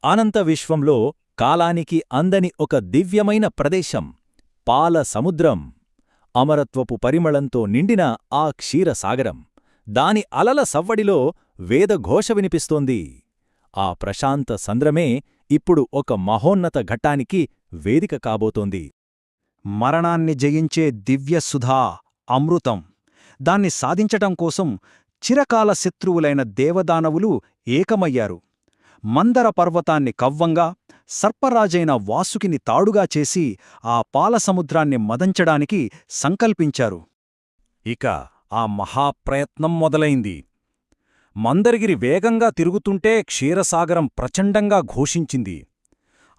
అనంత విశ్వంలో కాలానికి అందని ఒక దివ్యమైన ప్రదేశం, పాల సముద్రం. అమరత్వపు పరిమళంతో నిండిన ఆ క్షీరసాగరం, దాని అలల సవ్వడిలో వేదఘోష వినిపిస్తోంది. ఆ ప్రశాంత సంద్రమే ఇప్పుడు ఒక మహోన్నత ఘట్టానికి వేదిక కాబోతోంది. మరణాన్ని జయించే దివ్యసుధా అమృతం. దాన్ని సాధించటం కోసం చిరకాల శత్రువులైన దేవదానవులు ఏకమయ్యారు. మందర పర్వతాన్ని కవ్వంగా, సర్పరాజైన వాసుకిని తాడుగా చేసి ఆ పాలసముద్రాన్ని మదంచడానికి సంకల్పించారు. ఇక ఆ మహాప్రయత్నం మొదలైంది. మందరగిరి వేగంగా తిరుగుతుంటే క్షీరసాగరం ప్రచండంగా ఘోషించింది.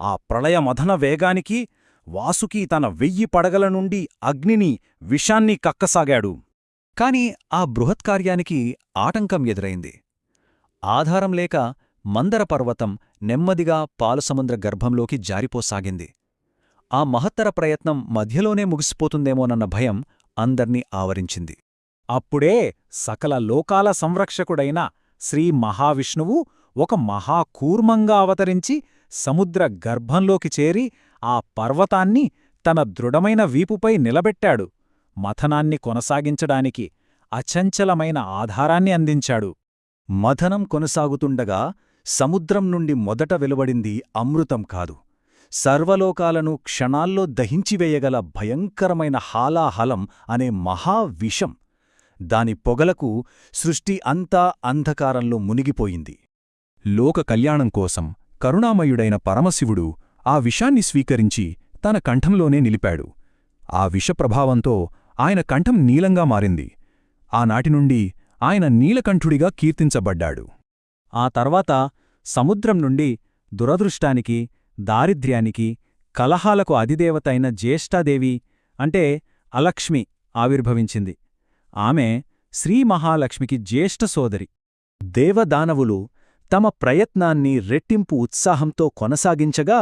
ఆ ప్రళయమథన వేగానికి వాసుకి తన 1000 పడగల నుండి అగ్నిని, విషాన్ని కక్కసాగాడు. కాని ఆ బృహత్కార్యానికి ఆటంకం ఎదురైంది. ఆధారం లేక మందర పర్వతం నెమ్మదిగా పాలసముద్ర గర్భంలోకి జారిపోసాగింది. ఆ మహత్తర ప్రయత్నం మధ్యలోనే ముగిసిపోతుందేమోనన్న భయం అందర్నీ ఆవరించింది. అప్పుడే సకల లోకాల సంరక్షకుడైన శ్రీ మహావిష్ణువు ఒక మహాకూర్మంగా అవతరించి సముద్ర గర్భంలోకి చేరి ఆ పర్వతాన్ని తన దృఢమైన వీపుపై నిలబెట్టాడు. మథనాన్ని కొనసాగించడానికి అచంచలమైన ఆధారాన్ని అందించాడు. మథనం కొనసాగుతుండగా సముద్రం నుండి మొదట వెలువడింది అమృతం కాదు, సర్వలోకాలను క్షణాల్లో దహించివేయగల భయంకరమైన హాలాహలం అనే మహావిషం. దాని పొగలకు సృష్టి అంతా అంధకారంలో మునిగిపోయింది. లోక కళ్యాణం కోసం కరుణామయుడైన పరమశివుడు ఆ విషాన్ని స్వీకరించి తన కంఠంలోనే నిలిపాడు. ఆ విషప్రభావంతో ఆయన కంఠం నీలంగా మారింది. ఆనాటినుండి ఆయన నీలకంఠుడిగా కీర్తించబడ్డాడు. ఆ తర్వాత సముద్రం నుండి దురదృష్టానికి, దారిద్ర్యానికి, కలహాలకు అధిదేవతైన జ్యేష్ఠాదేవి అంటే అలక్ష్మి ఆవిర్భవించింది. ఆమె శ్రీమహాలక్ష్మికి జ్యేష్ఠ సోదరి. దేవదానవులు తమ ప్రయత్నాన్ని రెట్టింపు ఉత్సాహంతో కొనసాగించగా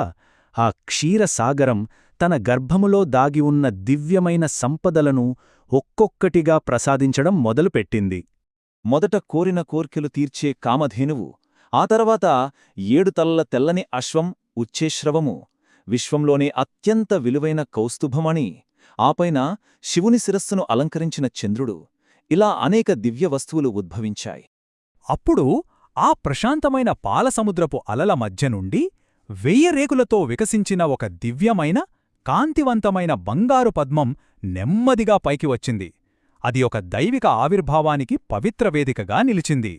ఆ క్షీరసాగరం తన గర్భములో దాగి ఉన్న దివ్యమైన సంపదలను ఒక్కొక్కటిగా ప్రసాదించడం మొదలుపెట్టింది. మొదట కోరిన కోర్కెలు తీర్చే కామధేనువు, ఆ తర్వాత 7 తలల తెల్లని అశ్వం ఉచ్చేశ్రవము, విశ్వంలోనే అత్యంత విలువైన కౌస్తుభమణి, ఆపైన శివుని శిరస్సును అలంకరించిన చంద్రుడు, ఇలా అనేక దివ్య వస్తువులు ఉద్భవించాయి. అప్పుడు ఆ ప్రశాంతమైన పాలసముద్రపు అలల మధ్య నుండి 1000 రేకులతో వికసించిన ఒక దివ్యమైన, కాంతివంతమైన బంగారు పద్మం నెమ్మదిగా పైకి వచ్చింది. అది ఒక దైవిక ఆవిర్భావానికి పవిత్ర వేదికగా నిలిచింది.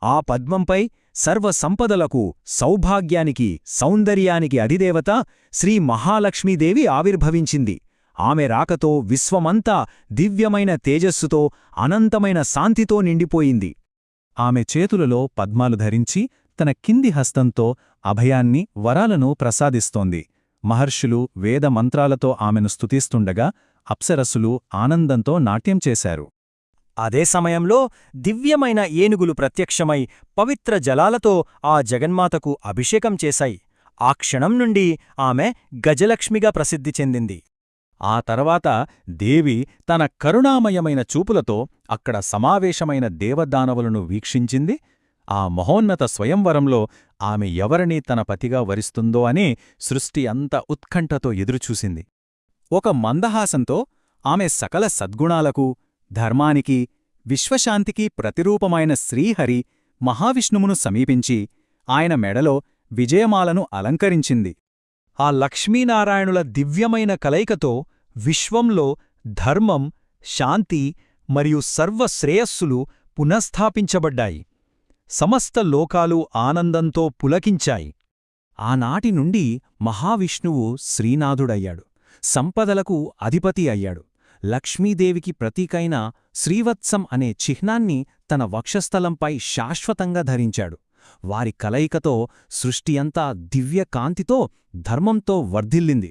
ఆ పద్మంపై సర్వసంపదలకు, సౌభాగ్యానికి, సౌందర్యానికి అధిదేవత శ్రీ మహాలక్ష్మీదేవి ఆవిర్భవించింది. ఆమె రాకతో విశ్వమంతా దివ్యమైన తేజస్సుతో, అనంతమైన శాంతితో నిండిపోయింది. ఆమె చేతులలో పద్మాలు ధరించి తన కింది హస్తంతో అభయాన్ని, వరాలను ప్రసాదిస్తోంది. మహర్షులు వేద మంత్రాలతో ఆమెను స్తుతిస్తుండగా అప్సరస్సులు ఆనందంతో నాట్యం చేశారు. అదే సమయంలో దివ్యమైన ఏనుగులు ప్రత్యక్షమై పవిత్ర జలాలతో ఆ జగన్మాతకు అభిషేకం చేశాయి. ఆ క్షణం నుండి ఆమె గజలక్ష్మిగా ప్రసిద్ధి చెందింది. ఆ తర్వాత దేవి తన కరుణామయమైన చూపులతో అక్కడ సమావేశమైన దేవదానవులను వీక్షించింది. ఆ మహోన్నత స్వయంవరంలో ఆమె ఎవరిని తన పతిగా వరిస్తుందో అని సృష్టి అంత ఉత్కంఠతో ఎదురుచూసింది. ఒక మందహాసంతో ఆమె సకల సద్గుణాలకు, ధర్మానికి, విశ్వశాంతికి ప్రతిరూపమైన శ్రీహరి మహావిష్ణువును సమీపించి ఆయన మెడలో విజయమాలను అలంకరించింది. ఆ లక్ష్మీనారాయణుల దివ్యమైన కలయికతో విశ్వంలో ధర్మం, శాంతి మరియు సర్వశ్రేయస్సులు పునఃస్థాపించబడ్డాయి. సమస్త లోకాలు ఆనందంతో పులకించాయి. ఆనాటి నుండి మహావిష్ణువు శ్రీనాథుడయ్యాడు, సంపదలకు అధిపతి అయ్యాడు. లక్ష్మీదేవికి ప్రతీకైన శ్రీవత్సం అనే చిహ్నాన్ని తన వక్షస్థలంపై శాశ్వతంగా ధరించాడు. వారి కలయికతో సృష్టి అంతా దివ్యకాంతితో, ధర్మంతో వర్ధిల్లింది.